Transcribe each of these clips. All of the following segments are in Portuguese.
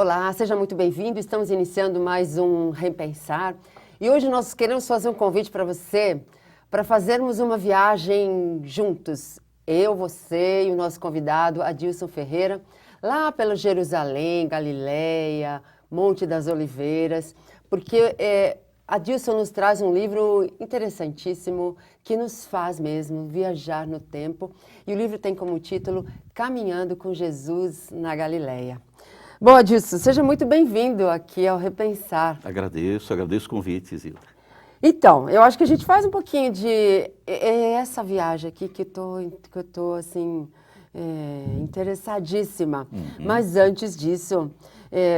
Olá, seja muito bem-vindo. Estamos iniciando mais um Repensar. E hoje nós queremos fazer um convite para você, para fazermos uma viagem juntos. Eu, você e o nosso convidado, Adilson Ferreira, lá pelo Jerusalém, Galileia, Monte das Oliveiras, porque Adilson nos traz um livro interessantíssimo que nos faz mesmo viajar no tempo. E o livro tem como título Caminhando com Jesus na Galileia. Bom, Adilson, seja muito bem-vindo aqui ao Repensar. Agradeço o convite, Zilda. Então, eu acho que a gente faz um pouquinho de essa viagem aqui que eu tô assim, interessadíssima. Mas antes disso,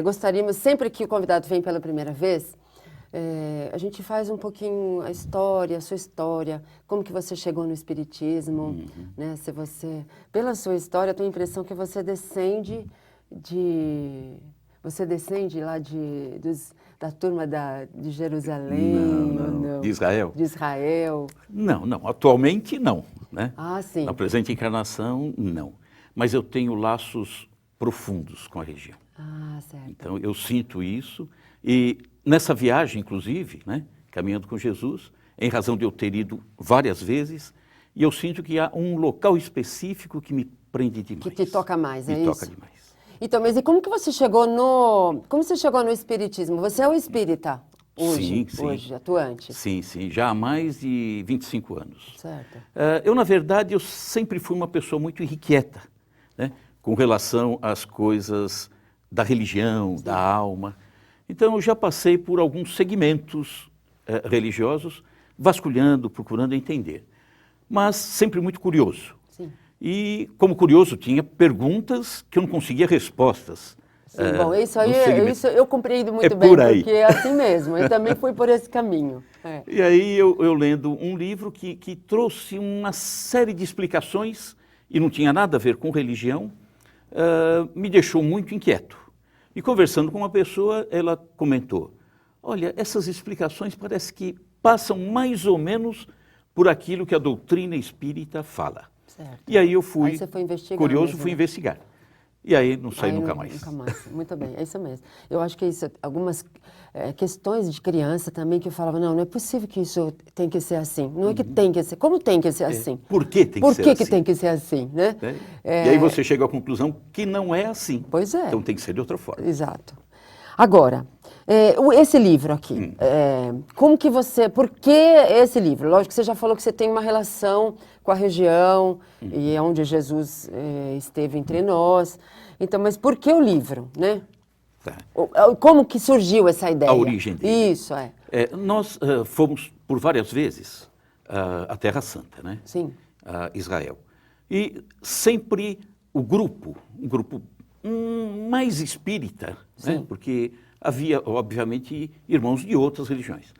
gostaríamos, sempre que o convidado vem pela primeira vez, a gente faz um pouquinho a sua história, como que você chegou no Espiritismo, né? Se você, pela sua história, eu tenho a impressão que você descende lá da turma de Jerusalém? Não. De Israel? De Israel. Não. Atualmente, não. Né? Ah, sim. Na presente encarnação, não. Mas eu tenho laços profundos com a região. Ah, certo. Então, eu sinto isso. E nessa viagem, inclusive, né, caminhando com Jesus, em razão de eu ter ido várias vezes, e eu sinto que há um local específico que me prende demais. Que te toca mais, é isso? Me toca demais. Então, mas e como você chegou no Espiritismo? Você é um espírita hoje, Sim. hoje, atuante? Sim, já há mais de 25 anos. Certo. Eu, na verdade, eu sempre fui uma pessoa muito irrequieta, né, com relação às coisas da religião, da alma. Então, eu já passei por alguns segmentos religiosos, vasculhando, procurando entender, mas sempre muito curioso. Sim. E, como curioso, tinha perguntas que eu não conseguia respostas. Sim, bom, isso eu compreendo muito bem, porque é assim mesmo, eu também fui por esse caminho. E aí eu lendo um livro que trouxe uma série de explicações, e não tinha nada a ver com religião, me deixou muito inquieto. E conversando com uma pessoa, ela comentou, olha, essas explicações parece que passam mais ou menos por aquilo que a doutrina espírita fala. Certo. E aí eu fui curioso, mesmo, fui investigar. E aí não saí nunca mais. Nunca mais, muito bem, é isso mesmo. Eu acho que isso, algumas questões de criança também que eu falava, não é possível que isso tem que ser assim. Não é que tem que ser, como tem que ser assim? Por que tem que ser assim? Por que tem que ser assim, né? E aí você chega à conclusão que não é assim. Pois é. Então tem que ser de outra forma. Exato. Agora, esse livro aqui, por que esse livro? Lógico que você já falou que você tem uma relação com a região e é onde Jesus esteve entre nós. Então, mas por que o livro, né? Tá. Como que surgiu essa ideia? A origem dele. Isso, nós fomos por várias vezes à Terra Santa, né? Sim. A Israel. E sempre um grupo mais espírita, né? Porque havia, obviamente, irmãos de outras religiões.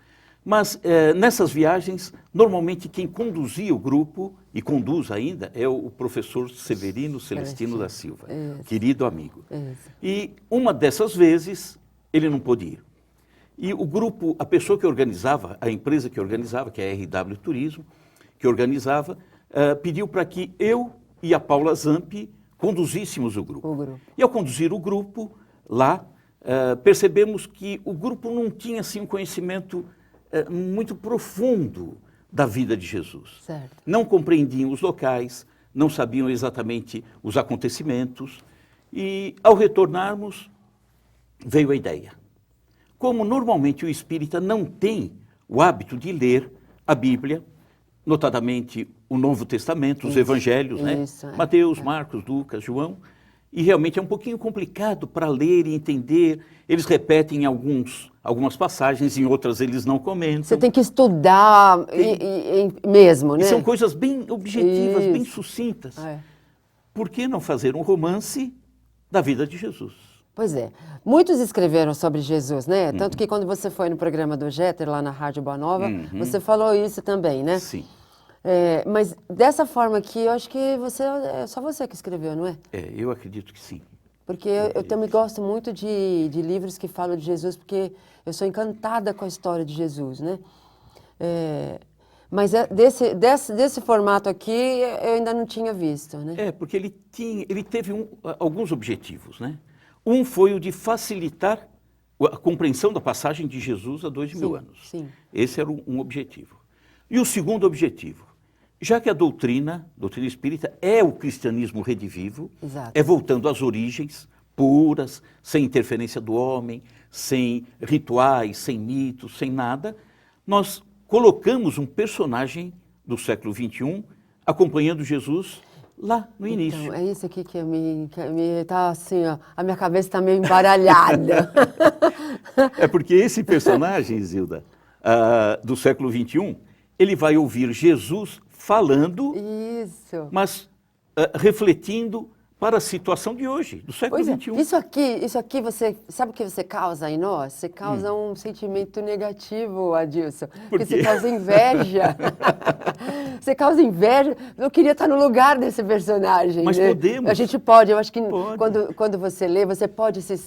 Mas nessas viagens, normalmente quem conduzia o grupo, e conduz ainda, é o professor Severino Celestino da Silva, querido amigo. E uma dessas vezes, ele não pôde ir. E o grupo, a pessoa que organizava, a empresa que organizava, que é a RW Turismo, que organizava, pediu para que eu e a Paula Zampi conduzíssemos o grupo. E ao conduzir o grupo lá, percebemos que o grupo não tinha assim, um conhecimento muito profundo da vida de Jesus. Certo. Não compreendiam os locais, não sabiam exatamente os acontecimentos. E ao retornarmos, veio a ideia. Como normalmente o espírita não tem o hábito de ler a Bíblia, notadamente o Novo Testamento, os Evangelhos, né? Mateus, Marcos, Lucas, João, e realmente é um pouquinho complicado para ler e entender. Eles repetem algumas passagens, em outras eles não comentam. Você tem que estudar mesmo, né? E são coisas bem objetivas, bem sucintas. Por que não fazer um romance da vida de Jesus? Pois é. Muitos escreveram sobre Jesus, né? Tanto que quando você foi no programa do Jeter, lá na Rádio Boa Nova, você falou isso também, né? Sim. Mas dessa forma aqui, eu acho que é só você que escreveu, não é? Eu acredito que sim. Porque eu também gosto muito de livros que falam de Jesus, porque eu sou encantada com a história de Jesus, né? Mas desse formato aqui, eu ainda não tinha visto, né? Porque ele teve alguns objetivos, né? Um foi o de facilitar a compreensão da passagem de Jesus há 2.000 anos. Sim. Esse era um objetivo. E o segundo objetivo, já que a doutrina espírita é o cristianismo redivivo, Exato. é voltando às origens puras, sem interferência do homem, sem rituais, sem mitos, sem nada, nós colocamos um personagem do século XXI acompanhando Jesus lá no início. Então, é isso aqui que me tá assim, ó, a minha cabeça está meio embaralhada. É porque esse personagem, Zilda, do século XXI, ele vai ouvir Jesus falando, Isso. mas refletindo para a situação de hoje, do século Pois é, XXI. isso aqui, você sabe o que você causa em nós? Você causa um sentimento negativo, Adilson. Porque você causa inveja. Você causa inveja. Eu queria estar no lugar desse personagem. Mas né? podemos. A gente pode, eu acho que Pode. quando você lê, você pode se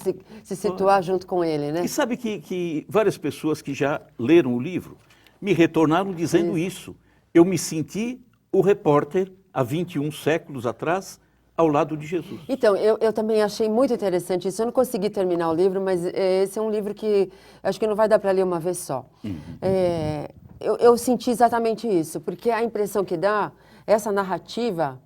situar junto com ele, né? E sabe que várias pessoas que já leram o livro me retornaram dizendo isso. Eu me senti o repórter há 21 séculos atrás, ao lado de Jesus. Então, eu também achei muito interessante isso. Eu não consegui terminar o livro, mas esse é um livro que acho que não vai dar para ler uma vez só. Eu senti exatamente isso, porque a impressão que dá, essa narrativa,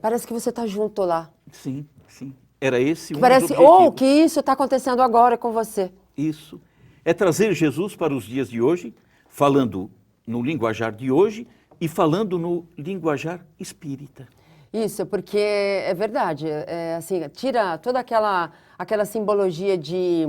parece que você está junto lá. Sim, sim. Era esse um Parece, dos objetivos. ou que isso está acontecendo agora com você. Isso. É trazer Jesus para os dias de hoje, falando no linguajar de hoje e falando no linguajar espírita. Isso, porque é verdade, assim, tira toda aquela simbologia de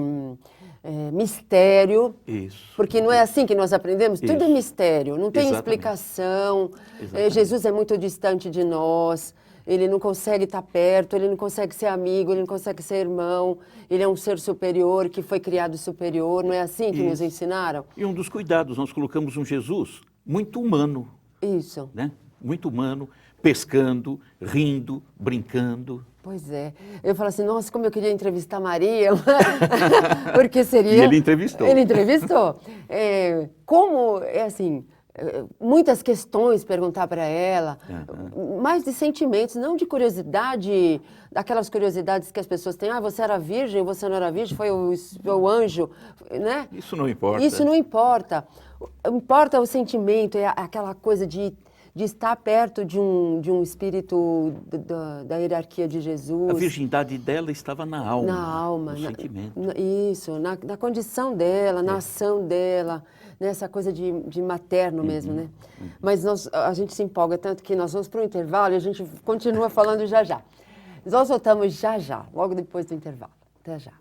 mistério, Isso. porque não é assim que nós aprendemos, tudo é Isso. mistério, não tem Exatamente. explicação, Exatamente. Jesus é muito distante de nós, ele não consegue estar perto, ele não consegue ser amigo, ele não consegue ser irmão, ele é um ser superior, que foi criado superior, não é assim que nos ensinaram? E um dos cuidados, nós colocamos um Jesus muito humano, Isso. né? Muito humano, pescando, rindo, brincando. Pois é. Eu falo assim, nossa, como eu queria entrevistar a Maria, porque seria... E ele entrevistou. Ele entrevistou. Muitas questões perguntar para ela, mais de sentimentos, não de curiosidade, daquelas curiosidades que as pessoas têm. Ah, você era virgem, você não era virgem, foi o anjo, né? Isso não importa. Isso não importa. Importa o sentimento, é aquela coisa de estar perto de um espírito da hierarquia de Jesus. A virgindade dela estava na alma. Na alma. No sentimento. Isso, na condição dela, na ação dela, nessa coisa de materno mesmo, né? Mas a gente se empolga tanto que nós vamos para o intervalo e a gente continua falando já já. Nós voltamos já já, logo depois do intervalo. Até já.